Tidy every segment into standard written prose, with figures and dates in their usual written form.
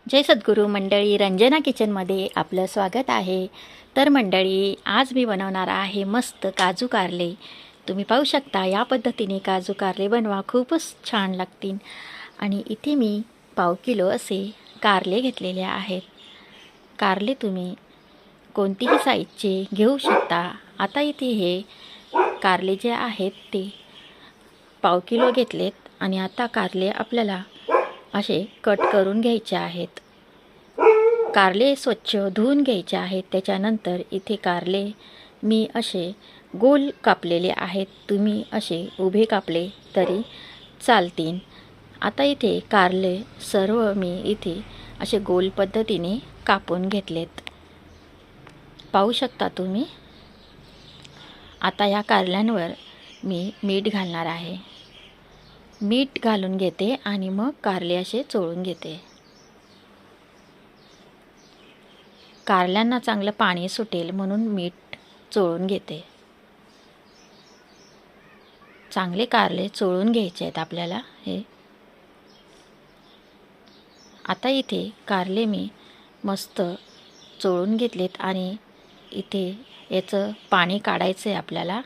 जय सद्गुरू मंडळी, रंजना किचनमध्ये आपलं स्वागत आहे. तर मंडळी, आज मी बनवणार आहे मस्त काजू कारले. तुम्ही पाहू शकता या पद्धतीने काजू कारले बनवा, खूपच छान लागतील. आणि इथे मी पाव किलो असे कारले घेतलेले आहेत. कारले तुम्ही कोणतीही साईजचे घेऊ शकता. आता इथे हे कारले जे आहेत ते पाव किलो घेतलेत आणि आता कारले आपल्याला असे कट करून घ्यायचे आहेत. कारले स्वच्छ धुवून घ्यायचे आहेत. त्याच्यानंतर इथे कारले मी असे गोल कापलेले आहेत. तुम्ही असे उभे कापले तरी चालतील. आता इथे कारले सर्व मी इथे असे गोल पद्धतीने कापून घेतलेत, पाहू शकता तुम्ही. आता या कारल्यांवर मी मीठ घालणार आहे. मीठ घालून घेते आणि मग कारले असे चोळून घेते. कारल्यांना चांगलं पाणी सुटेल म्हणून मीठ चोळून घेते. चांगले कारले चोळून घ्यायचे आहेत आपल्याला हे. आता इथे कारले मी मस्त चोळून घेतलेत आणि इथे याचं पाणी काढायचं आहे आपल्याला.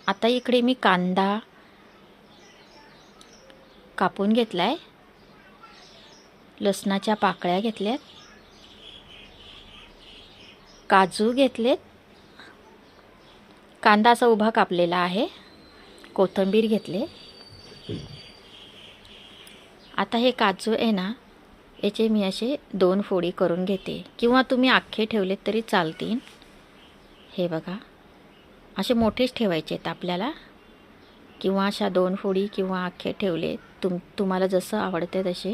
आता इकडे मी कांदा कापून घेतला आहे, लसणाच्या पाकळ्या घेतल्यात, काजू घेतलेत, कांदा असा उभा कापलेला आहे, कोथिंबीर घेतले. आता हे काजू आहे ना, याचे मी असे 2 फोडी करून घेते, किंवा तुम्ही अख्खे ठेवलेत तरी चालतील. हे बघा, असे मोठेच ठेवायचे आहेत आपल्याला, किंवा अशा 2 फोडी किंवा अख्खे ठेवले तुम्हाला जसं आवडते तसे.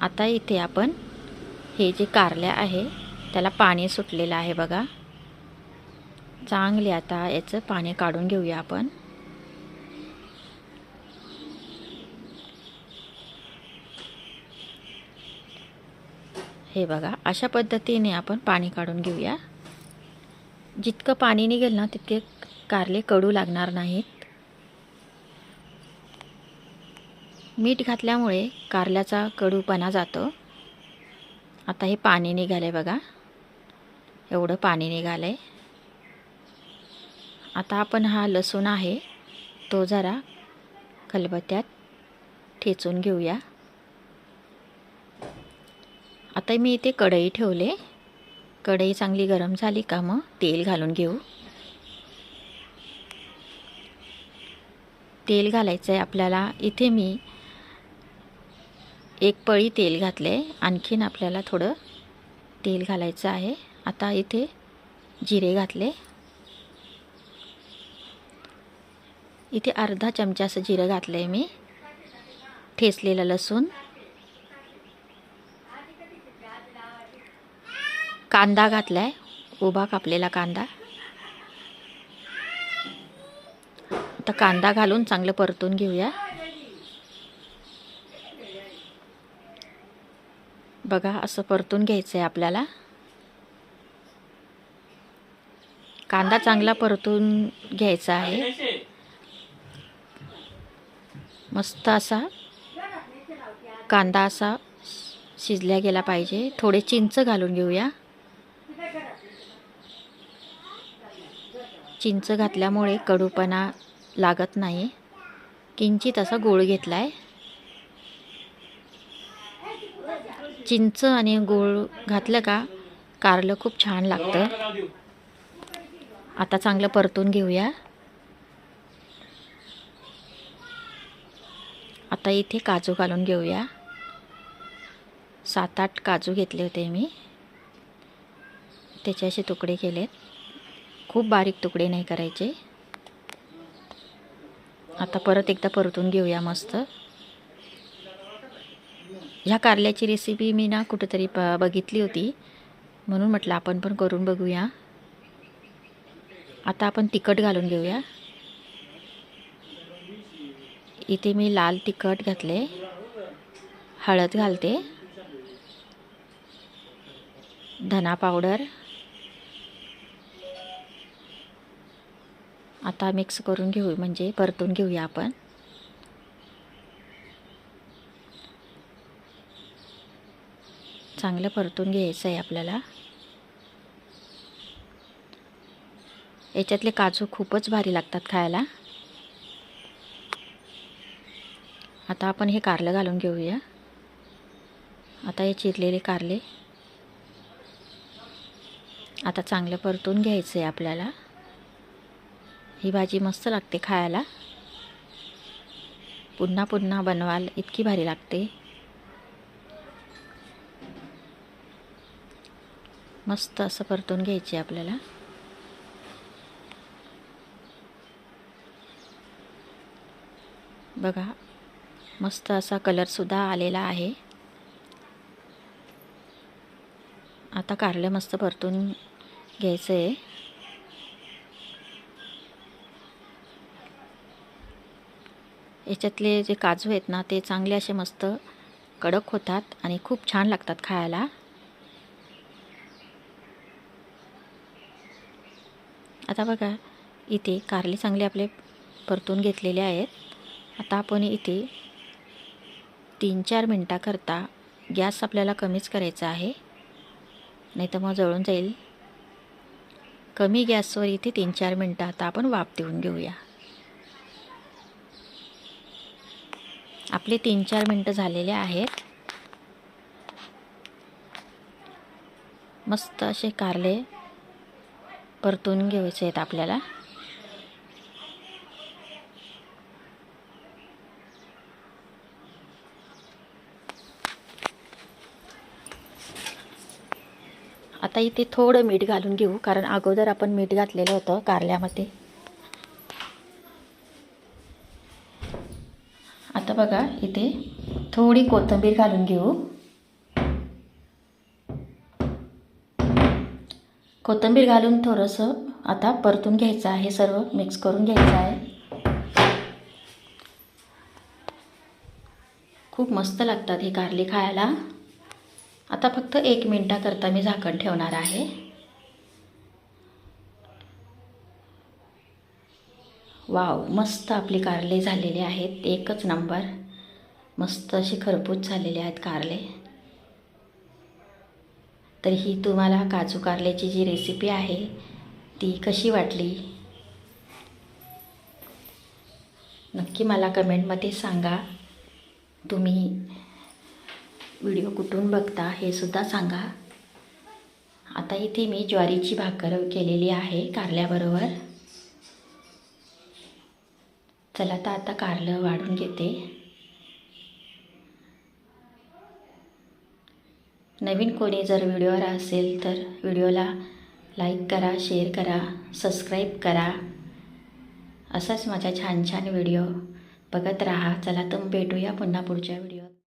आता इथे आपण हे जे कारल्या आहे त्याला पाणी सुटलेलं आहे बघा. चांगले आता याचं पाणी काढून घेऊया आपण. हे बघा, अशा पद्धतीने आपण पाणी काढून घेऊया. जितकं पाणी निघेल ना तितके कारले कडू लागणार नाहीत. मीठ घातल्यामुळे कारल्याचा कडूपणा जातो. आता हे पाणी निघाले बघा, एवढं पाणी निघालंय. आता आपण हा लसूण आहे तो जरा खलबत्त्यात ठेचून घेऊया. आता मी इथे कढई ठेवले. कढई चांगली गरम झाली का मग तेल घालून घेऊ. तेल घालायचं आहे आपल्याला. इथे मी 1 पळी तेल घातले, आणखीन आपल्याला थोडं तेल घालायचं आहे. आता इथे जिरे घातले. इथे अर्धा चमचा असं जिरं घातलं आहे मी. ठेचलेलं लसूण, कांदा घातला आहे, उभा कापलेला कांदा. आता कांदा घालून चांगलं परतून घेऊया. बघा, असं परतून घ्यायचं आहे आपल्याला. कांदा चांगला परतून घ्यायचा आहे. मस्त असा कांदा असा शिजल्या गेला पाहिजे. थोडे चिंच घालून घेऊया. चिंच घातल्यामुळे कडूपणा लागत नाही. किंचित असा गूळ घेतला आहे. चिंच आणि गूळ घातलं का कारलं खूप छान लागतं. आता चांगलं परतून घेऊया. आता इथे काजू घालून घेऊया. 7-8 काजू घेतले होते मी, त्याचे असे तुकडे केलेत. खूप बारीक तुकडे नाही करायचे. आता परत एकदा परतून घेऊया मस्त. ह्या कारल्याची रेसिपी मी ना कुठेतरी बघितली होती, म्हणून म्हटलं आपण पण करून बघूया. आता आपण तिखट घालून घेऊया. इथे मी लाल तिखट घातले, हळद घालते, धना पावडर. आता मिक्स करून घेऊ, म्हणजे परतून घेऊया आपण. चांगलं परतून घ्यायचं आहे आपल्याला. याच्यातले काजू खूपच भारी लागतात खायला. आता आपण हे कारलं घालून घेऊया. आता हे चिरलेले कारले आता चांगलं परतून घ्यायचं आहे आपल्याला. ही भाजी मस्त लागते खायला. पुन्हा पुन्हा बनवाल इतकी भारी लागते. मस्त असं परतून घ्यायचे आपल्याला. बघा मस्त असा कलरसुद्धा आलेला आहे. आता कारलं मस्त परतून घ्यायचं आहे. याच्यातले जे काजू आहेत ना ते चांगले असे मस्त कडक होतात आणि खूप छान लागतात खायला. आता बघा इथे कारले चांगले आपले परतून घेतलेले आहेत. आता आपण इथे 3-4 मिनटाकरता गॅस आपल्याला कमीच करायचा आहे, नाही तर मग जळून जाईल. कमी गॅसवर इथे 3-4 मिनटं आता आपण वाफ देऊन घेऊया. आपले 3-4 मिनटं झालेले आहेत. मस्त असे कारले परतून घ्यायचे आहेत आपल्याला. आता इथे थोडं मीठ घालून घेऊ, कारण अगोदर आपण मीठ घातलेलं होतं कारल्यामध्ये. आता बघा इथे थोडी कोथिंबीर घालून घेऊ. कोथिंबीर घालून थोडंसं आता परतून घ्यायचं आहे, सर्व मिक्स करून घ्यायचं आहे. खूप मस्त लागतात हे कारले खायला. आता फक्त 1 मिनिटाकरता मी झाकण ठेवणार आहे. वाव, मस्त आपले कारले झालेले आहेत. एकच नंबर. मस्त असे खरपूस झालेले आहेत कारले. तर ही तुम्हाला काजू कारल्याची जी रेसिपी आहे ती कशी वाटली नक्की मला कमेंटमध्ये सांगा. तुम्ही व्हिडिओ कुठून बघता हे सुद्धा सांगा. आता इथे मी ज्वारीची भाकर केलेली आहे कारल्याबरोबर. चला तर आता कारलं वाढून घेते. नवीन कोणी जर व्हिडिओवर असेल तर व्हिडिओला लाईक करा, शेअर करा, सबस्क्राईब करा. असाच माझा छान छान व्हिडिओ बघत राहा. चला तर भेटूया पुन्हा पुढच्या व्हिडिओ.